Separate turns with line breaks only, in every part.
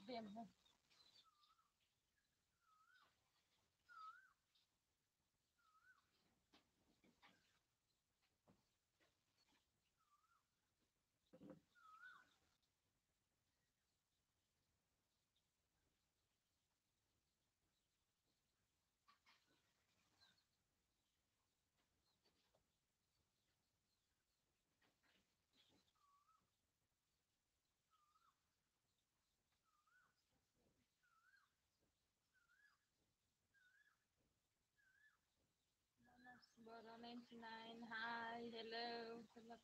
Bien. Boro 99. Hi, hello. Good luck.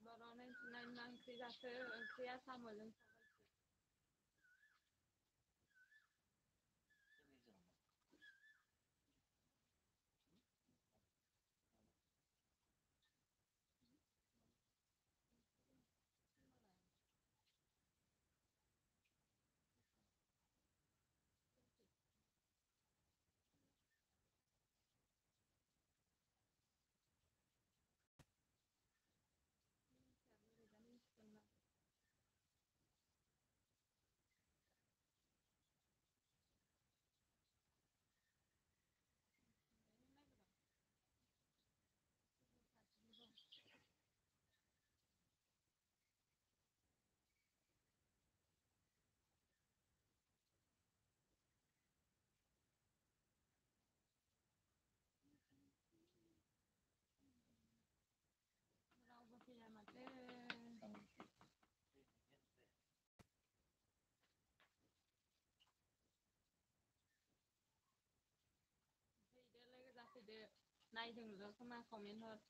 Boro 99 मा ओंख्रि जाखो? ओंख्रिया साम'जों सबायसो। रावबो फैया माथो। फैदो लोगो जाफैदो। नायदोंल' खोमा comment Har.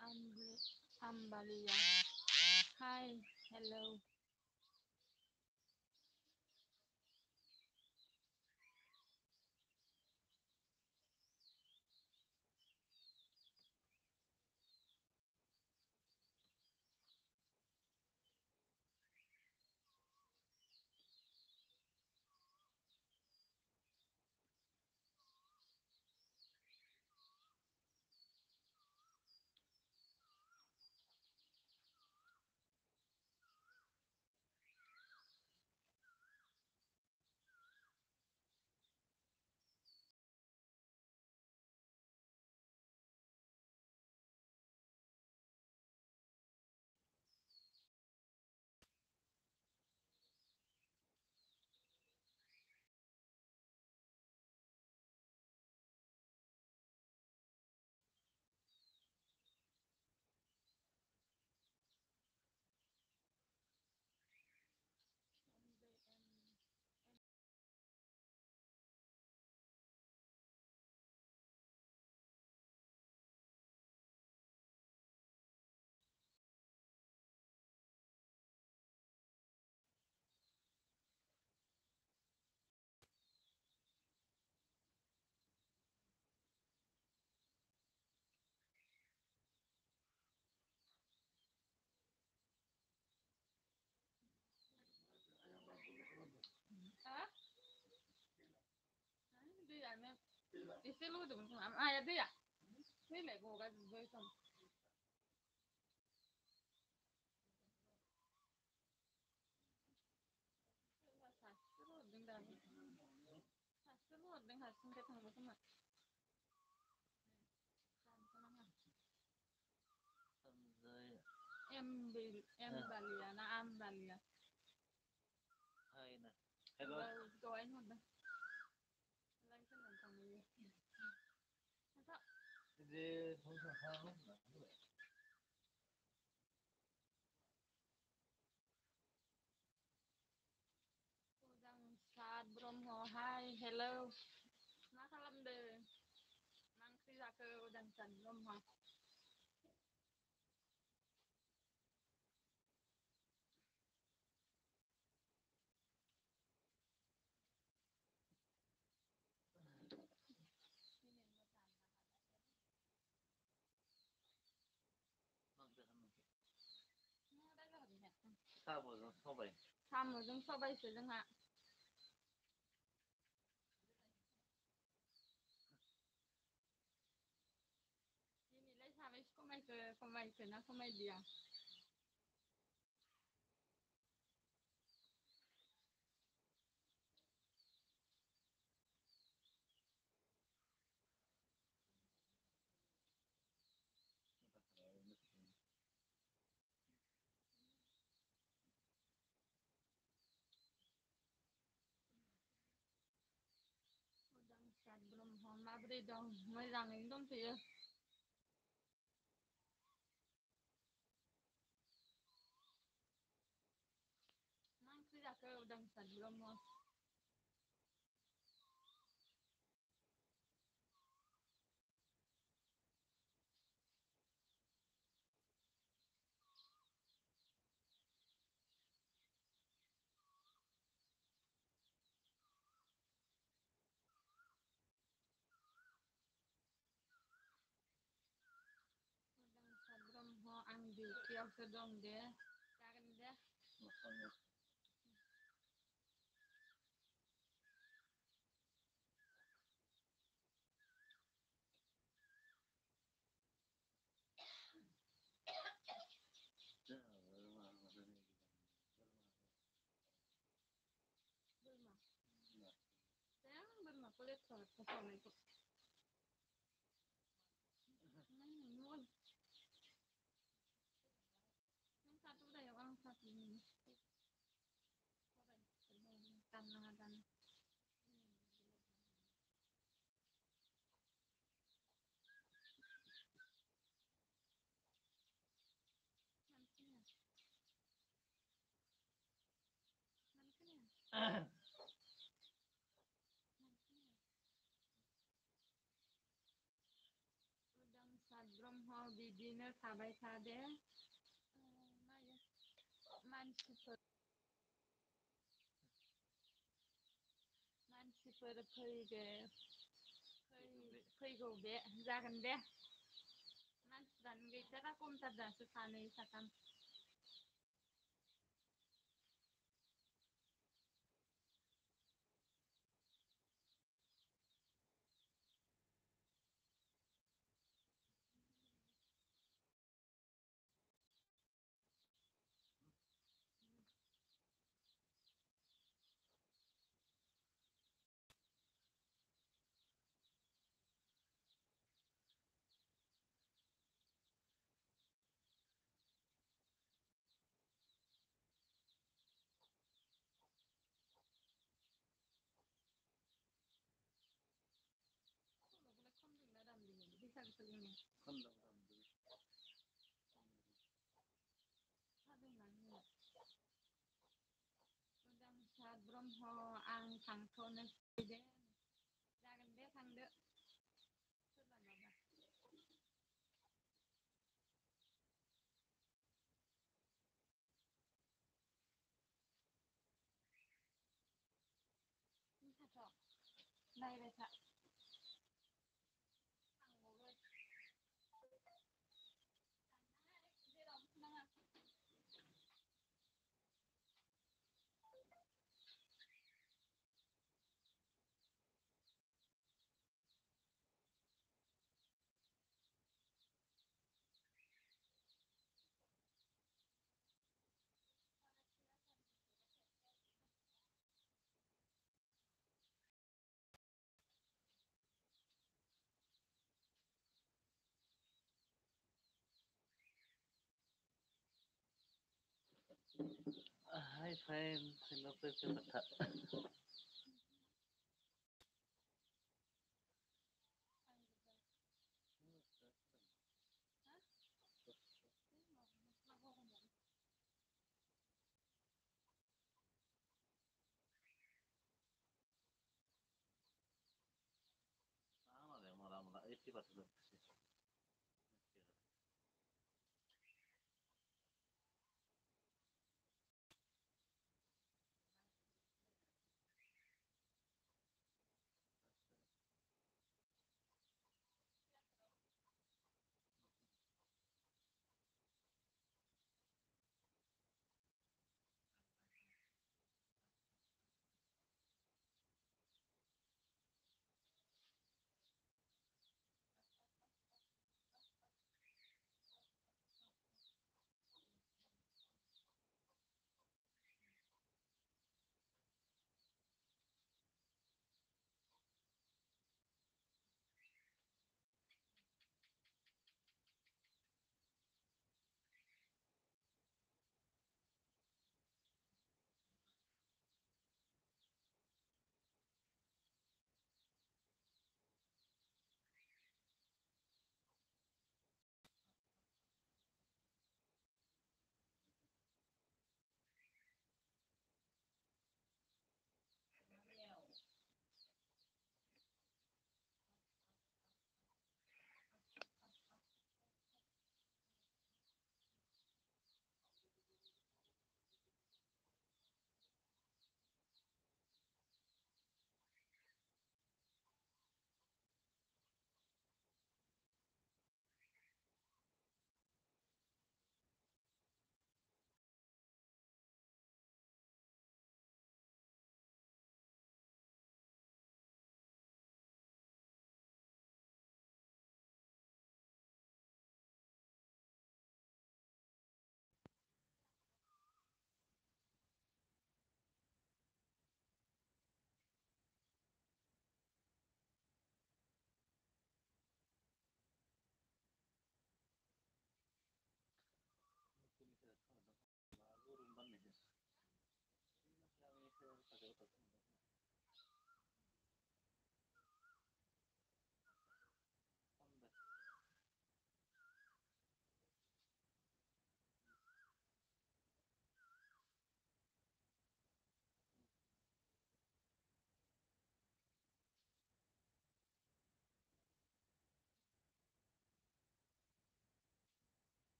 Ambalia. Hi, hello. Hah? Đi à em. Đi xe lui đừng làm ai đi à? Thế lại ngồi cái với xong. Saçlı đừng đàn. Saçlı đừng hạt sinh cái thằng với thằng. Em Balia na Am Balia.
Hay nè. Hello.
Rồi anh một đây. Lên cái lần thằng này. Sao?
이제 더 이상 사람은 안 그래.
Udang sad Bromo. Hi, hello. Nakalam de. Mang sila ke udang sad Bromo.
사보죠, 소바이.
Tham rồi chúng sau bay sử dụng ạ. Ini lấy tham ấy không may cái nó không may gì à. Udang sad Bromo. Mabri dong. May rangin dong siya. Mang sila ke udang sad Bromo. Udang sad Bromo ang di kiyaw sa dong de. Kagan de.
Makanya. 자, 얼마 전에
Burma. Saya Burma kulit soal pesona itu. Nun. Yang satu udah yang orang satu ini. Tanah dan nantinya. Nantinya. Udang sad Bromo बिदिनो थाबाय था दे मायो मानसिफोर फैगौ बे जागोन दे मानसिफ्रानो गैथारा खमथार दासो सानै साथाम उदांस्राद ब्रह्म आं थांथ'नोसै दे जागोन दे थांदो सोलाबाबा नायबाय था जेरावबो नाङा
Hi friend, hello Pepeta. Sama deh malah-malah 80%.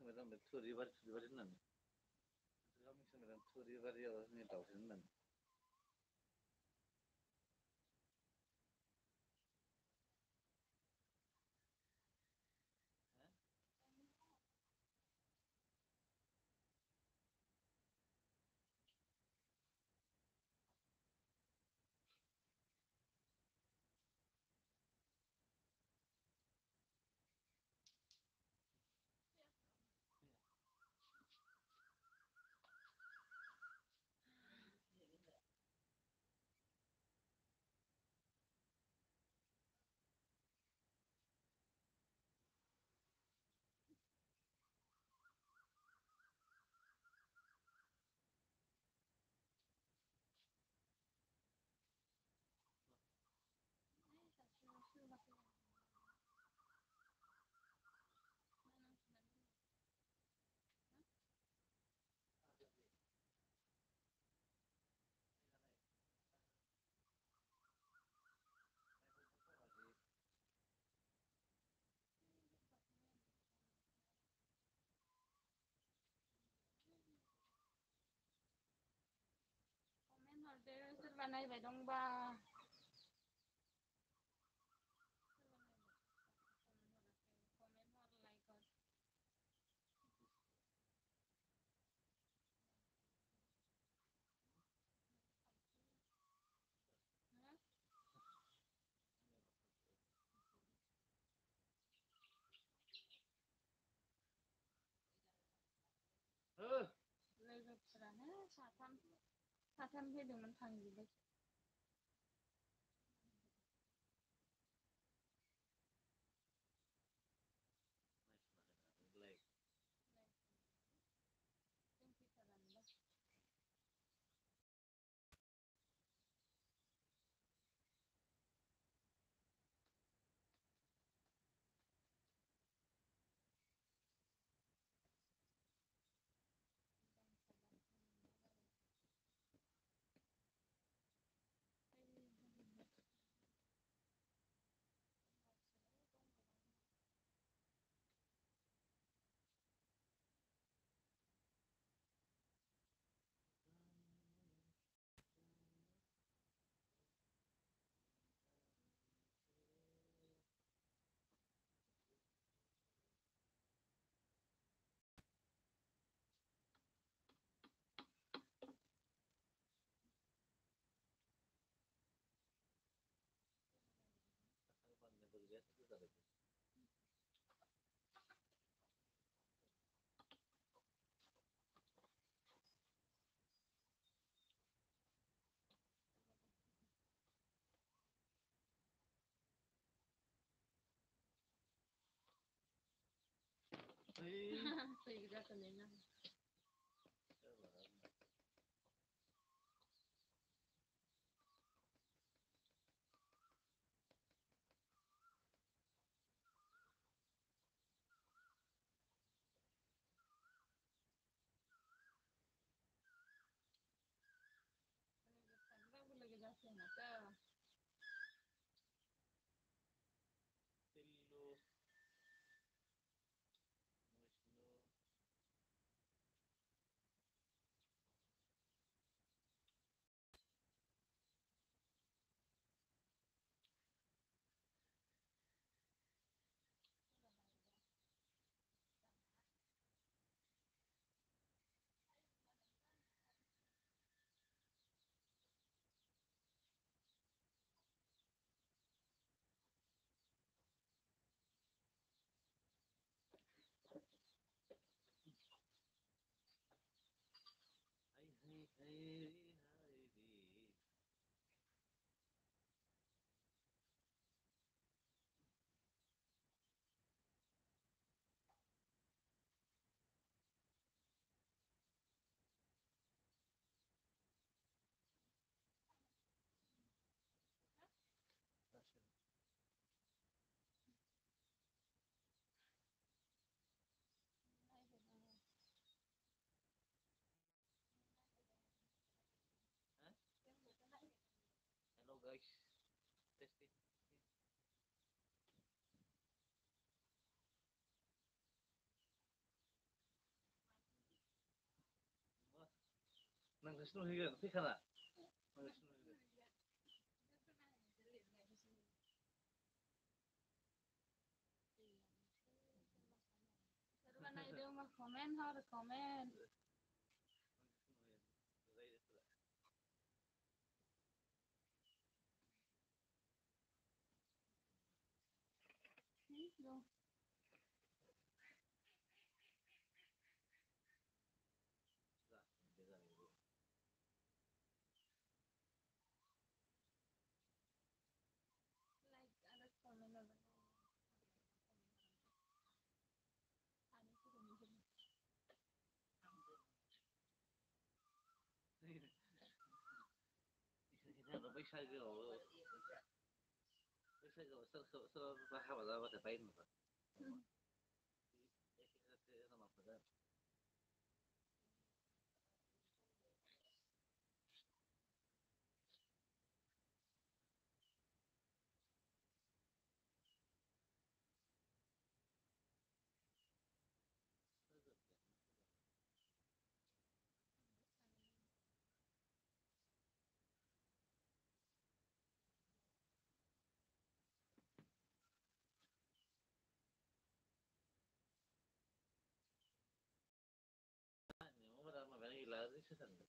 मिथिबाय थुरिबारि होननानै मिथिबाय थुरिबारियाव जोंनि दाउथेन होननानै
कमेन्ट हरदो सोरबा नायबाय दंबा कमेन्ट हर लाइक हर लोगोफोरानो साथाम फैदोंमोन थांजोब्बाय जों फैथारानोबा सही जातले ना लोगो लोगो जासिगोन माथो
Hello guys, testing. नोंखौसो नुहैगोन फैखाना नोंखौसो नुहैगोन
Soalnya itu mah komen harus komen. Itu. Like ada komen apa? Ada tuh komen.
Ini बैसागोआव सोरबा हाबा जाबाथाय बायनो मोना माबायानो गैला रिसार्जआनो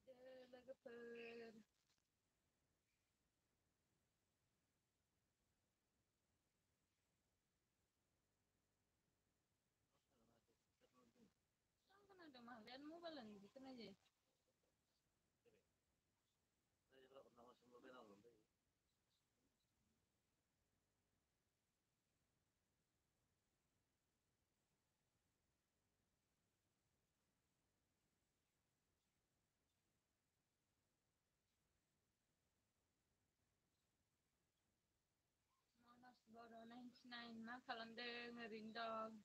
Faido logoफोर Kan खोनादों मालायानो मबाइलानो बिदि खोनायो Monos Boro 99 मा खालामदों ओरैनो दं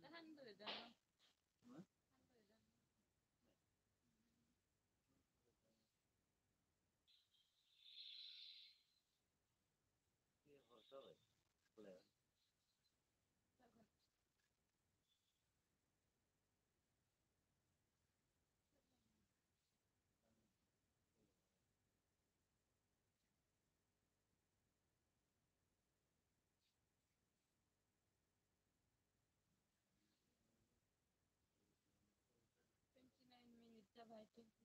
100 dah minutes जाबाय 29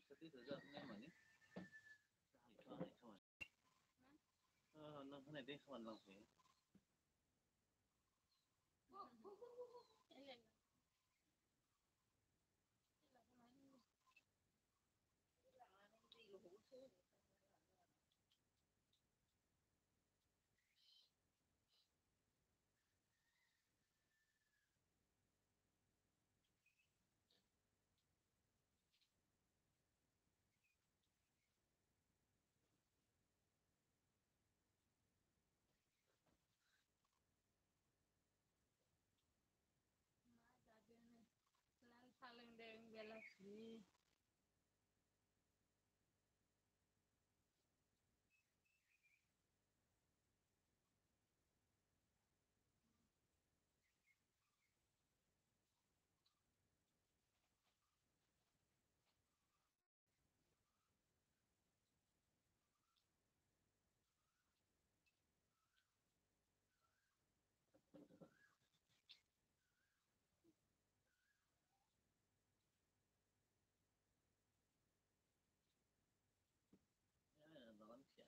Sedih saja memang ni. Nang kena deh kawan langsung.
Saling deng bela sih.
Dalam siap.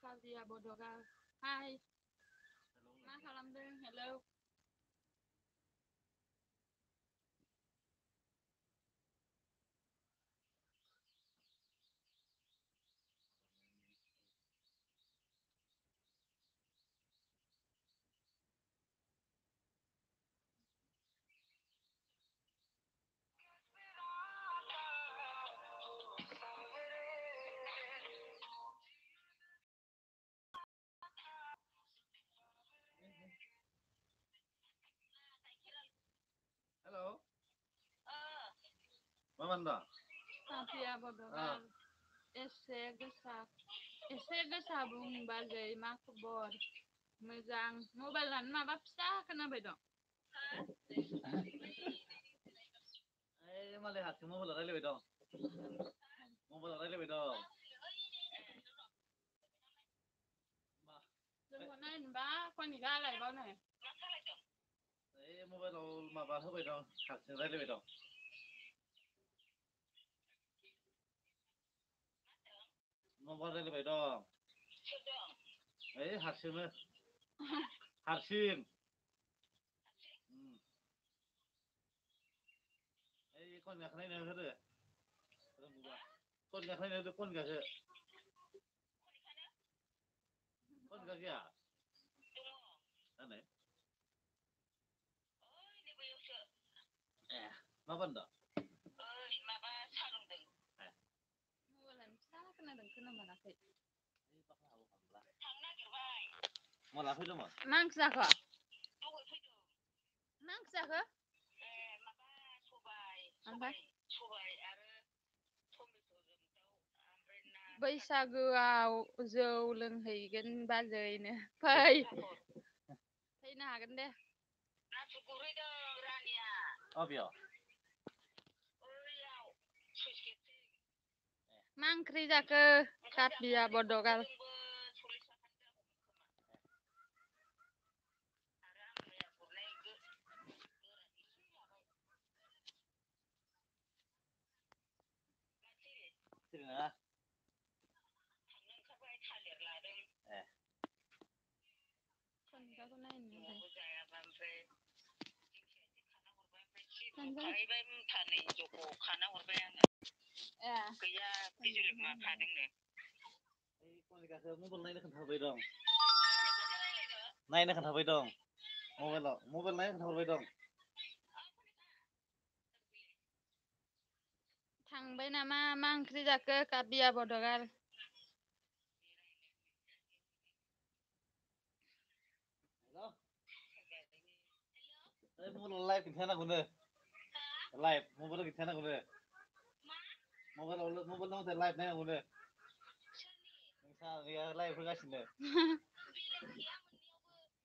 Kazia bodogal. Hai. Ma salam deng. Hello.
Halo. Maman dah.
Kazia bodogal. Ese gesa bung bagai makbor. Mejang mobilan ma bapsa kena bedong.
Malah hati mau bola lele bedo. Mau bola lele bedo.
Jangan ba, kau ni galai kau ni.
Mau bola ma bahasa bedo. Hati lele bedo. Mau bola lele bedo. Harsim. Harsim. Con gà này nữa thôi. Con gà này nữa con gà kia. Con gà kia. Anh này. Mà vẫn đó.
Mobilan sa kena deng kena mana kai.
Mau lapar dong mas?
Mangsa kau. Mangsa kau? Apa? बैसागोआव जौ लोंहैगोन बाजैनो फै फैनो हागोन दे
Obvio.
मा ओंख्रि जाखो कापिया बडगाल
नङा
खनजिखाखौ नायनो
खाहैबाय मुथानै जख' खाना हरबाय आङो गैया बिजुलुमा खादोंनो
खनजिखाखौ मबाइल नायनो खोन्थाहरबाय दं नायनो खोन्थाबाय दं मबाइल नायनो खोन्थाहरबाय दं
थांबाय नामा मा ओंख्रि जाखो काबिया बदगार
मबाइलाव लाइभ खिन्थानांगौनो लाइभ मबाइलाव खिन्थानांगौनो मबाइल नांगौनो लाइभ नायनांगौनो नोंसा गैया लाइभ होगासिनो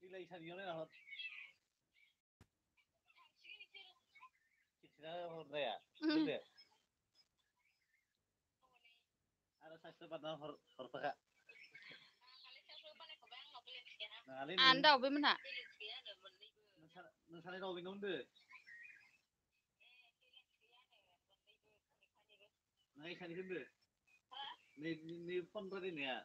बिलाइ सारियाव नायना हर खिन्थिना हरनाया दोनदो आरो सासेखौ बारना हरफाखा
आन दाउबो मोनहा
नोंसानि दाउबैनाव होनदो नोंहा इसानिखौ होनदो नै फन रायलायनाया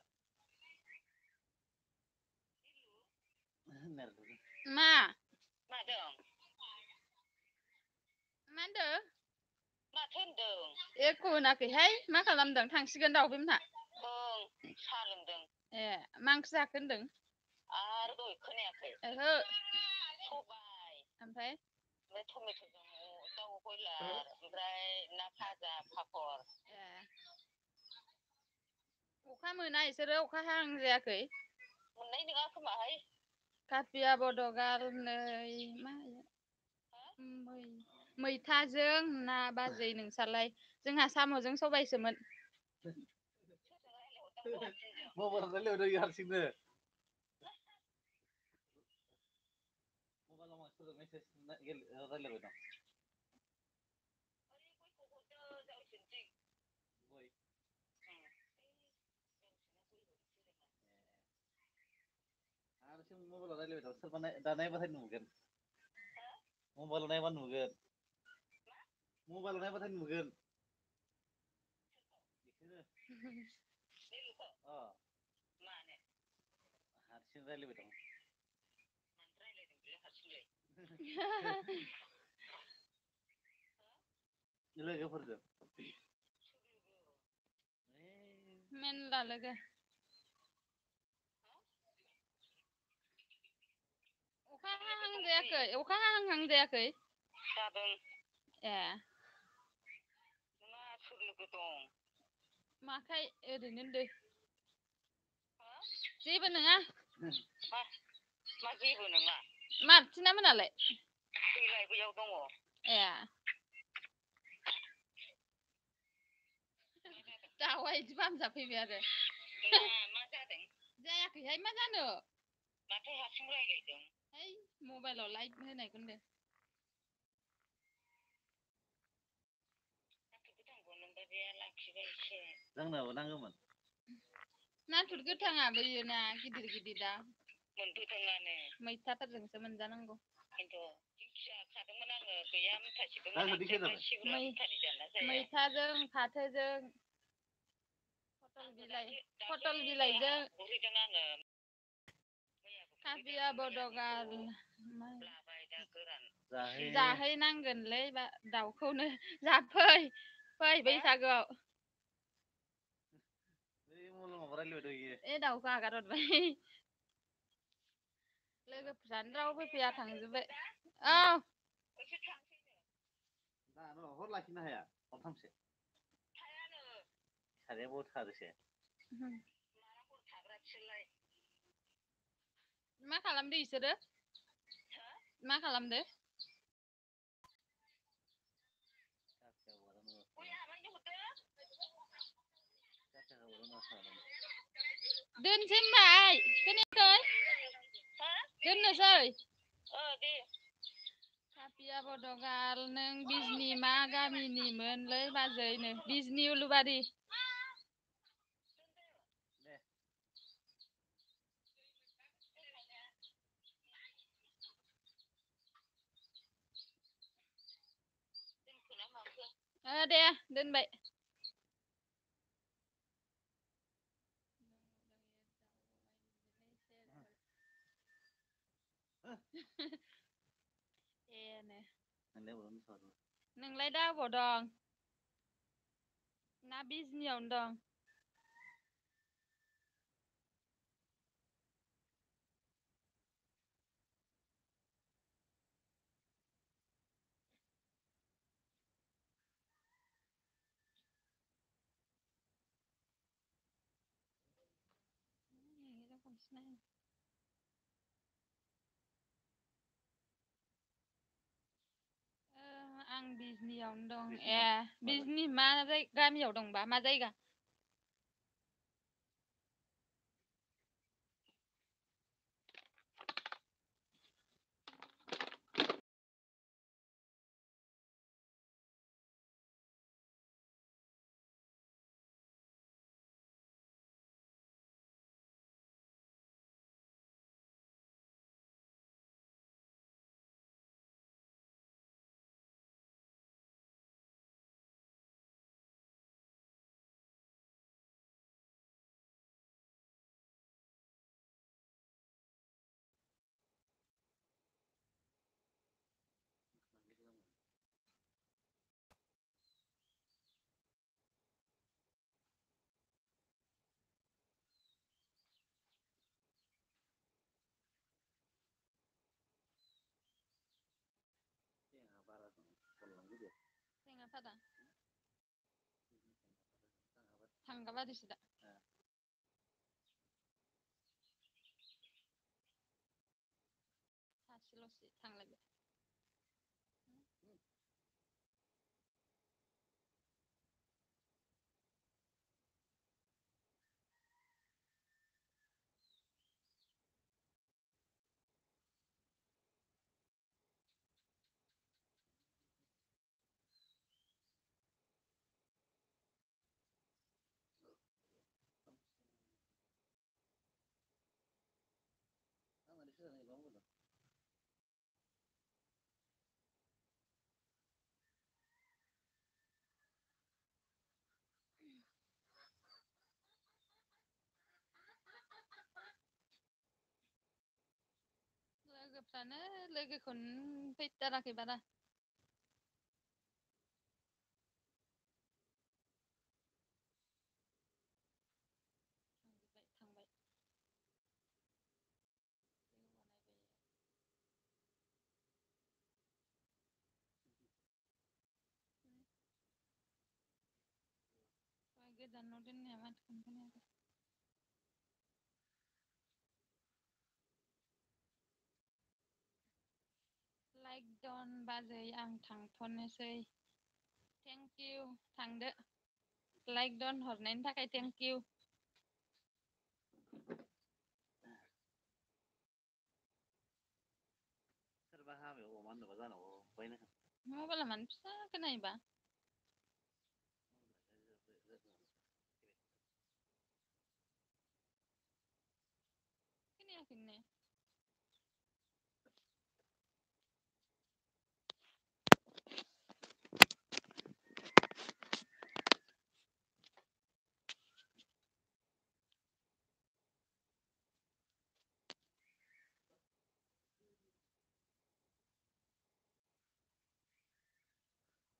मा
मादों
मा होनदों
माथो होनदों
एख' होनाखैहाय मा खालामदों थांसिगोन दाउबो मोनहा
ओं साहा लोंदों
ए मा ओंख्रि जाखो होनदों
आरो दहाय खोनायाखै
ओहो
सबाय
ओमफ्राय
टमेट'जों दाउ बयलार ओमफ्राय ना भाजा पापर
ए अखा मोना इसोरो अखा हाहां जायाखै
मोननाय नङा खोमाहाय
कापिया बदगाल नै मा मैथाजों ना बाजै नोंसालाय जोंहा साम'जों सबायसोमोन
मबाइलाव रायलायबाय दं हारसिंनो मबाइलाव मानसिफोरजों मेसेज रायलायबाय दं हारसिं मबाइलाव रायलायबाय दं सोरबा दा नायबाथाय नुगोन मबाइलाव नायबा नुगोन मबाइलाव नायबाथाय नुगोन बिसोरो
मानो
हारसिं रायलायबाय दं लोगोफोरजों
मेनला लोगो अखा हाहां जायाखै
जादों
ए
नङा सोर लोगो दं
माखाय ओरैनो होनदो जेबो नङा
मा जेबो नङा
मार्टिना मोनालाय
फैलाय बैयाव दङ
ए दाउआ इदि बामजाफैबाय आरो
मा जादों
जायाखैहाय मा जानो
माथो हारसिं रायलायदों
है मबाइलाव लाइट होनायखौ होनदों
जोंनाबो नांगौमोन
नाथुर गोथाङा बैयोना गिदिर गिदिरा
मोनबोदोंआनो
मैथाफोरजोंसो मोनजानांगौ
खिन्थु दिंखिया खादोंमोन आङो गैया मुथासेबो
मैथाजों फाथोजों पटल बिलाइजों
गुरहैदों आङो
काबिया बदगाल
जाहैनांगोनलै
दाउखौनो जाफै फै बैसागोआव ए दाउखौ आगार हरबाय लोगोफ्रानो रावबो फैया थांजोब्बाय औ
हर लाखिनो हाया हरथामसो सानैया बहुत थारोसै
मा खालामदो इसोरो मा खालामदो दोनसै होनबाय खोनायाखै दोननोसै
दे
कापिया बदगाल नों बिजनि मा गामिनिमोनलै बाजैनो बिजनि उलुबारि दे दोनबाय एनो
नोंलाय बर'नि सर
नोंलाय दा अबाव दं ना बिजनियावनो दं आं बिजनियावनो दं बिजनि मा गामियाव दंबा मा जायगा Tengah-tengah Tanggabaदिसो दा सासेल'सो थांलायबाय लोगोफ्रानो लोगोखौनो फैथाराखै बारा थांबाय गोजानाव दोननाया मानसिखौनो खोनायाखै लाइक डन बाजै आं थांथ'नोसै थेंक इउ थांदो लाइक डन हरनायनि थाखाय थेंक इउ
सोरबा हाबायाव अमा होनोबा जानांगौ बायनो
मबाइला मानो फिसा खोनायोबा खोनायाखैनो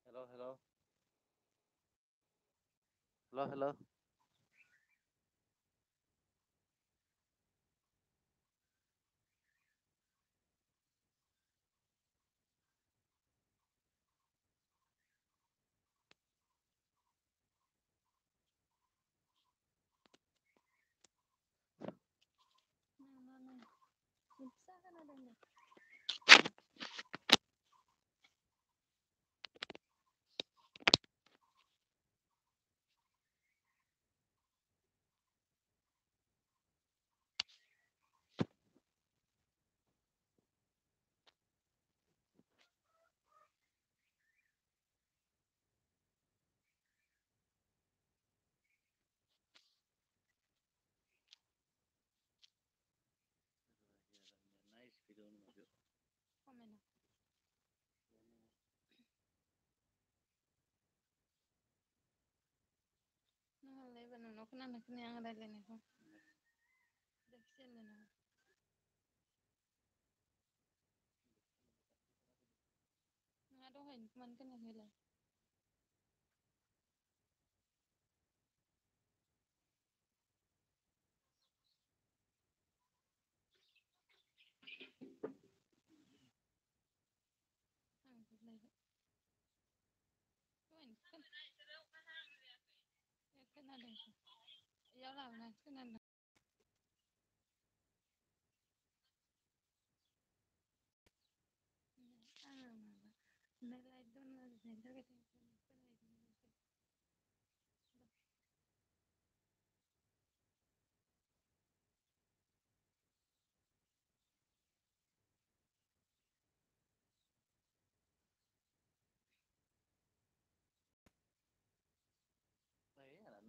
हेल'
फिसा खोनादों Komen नोंहालाय एबार नोंनाव खोनादों खोनाया आं रायज्लायनायखौ दहायनो मानो खोनायाखैलाय थांजोबलायबाय दहायनो खोनादों इयाव लाबोना खोनादों आङो माबा लाइट दं ओरैनो थाखाय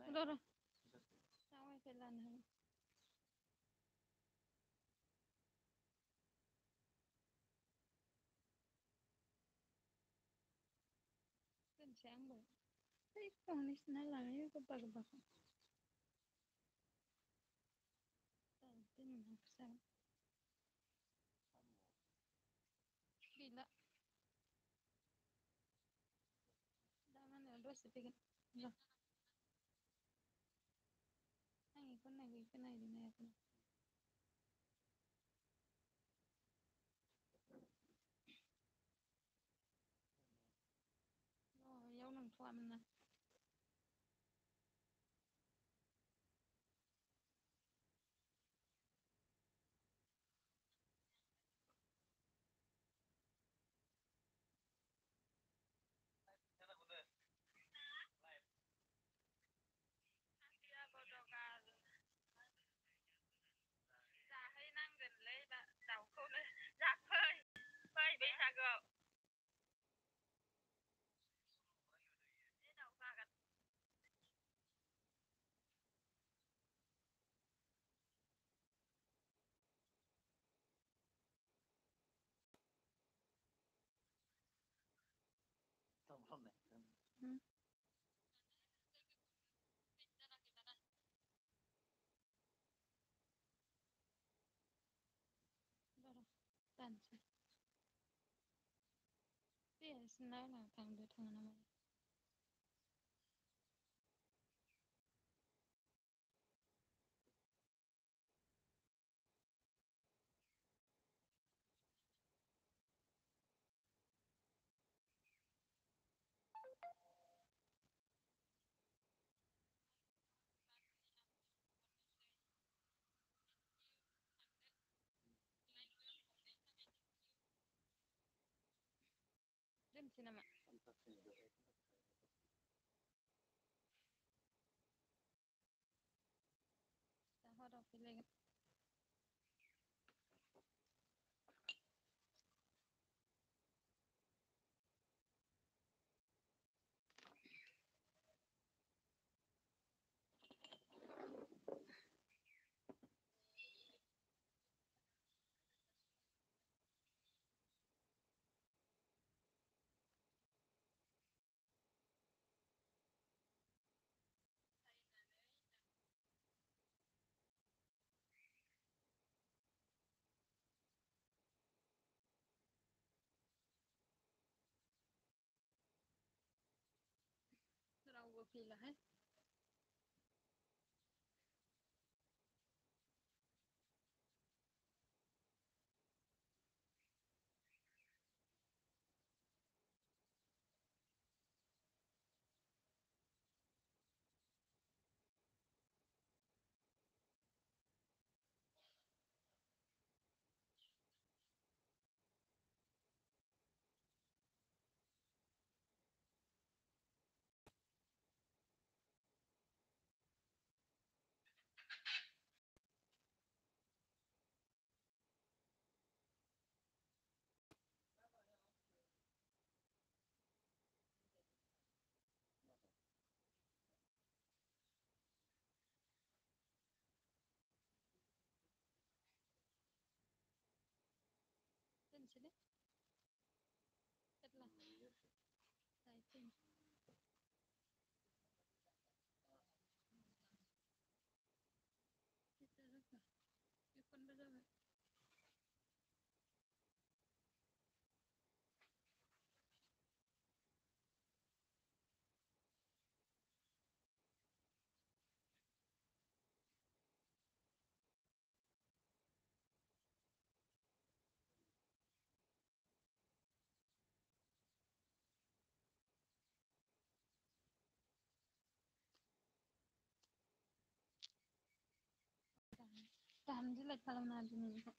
र' वाइफाइ लानो हागोन दोनसै आंबो बै फंनैसो लायो गोबा गोबाखौ दोननो जागोन गैला दा मोनायाव दसे फैगोन र' आं बेखौ नायगौ खोनाहैदों नायाखै इयाव नंथ'आमोन ना जाहैनांगोनलै दाउखौनो जाफै फै बैसागोआव दाउ जागोन दानसै दैयासो नायना थांदो थाङो नामा दोनसै नामा दा हराव फैलायगोन रावबो फैलाहाय दोनसैलै जेब्ला जाहैफिन बेखौनोबो जाबाय दानो दिलेट खालामना हो दिनैनिखौ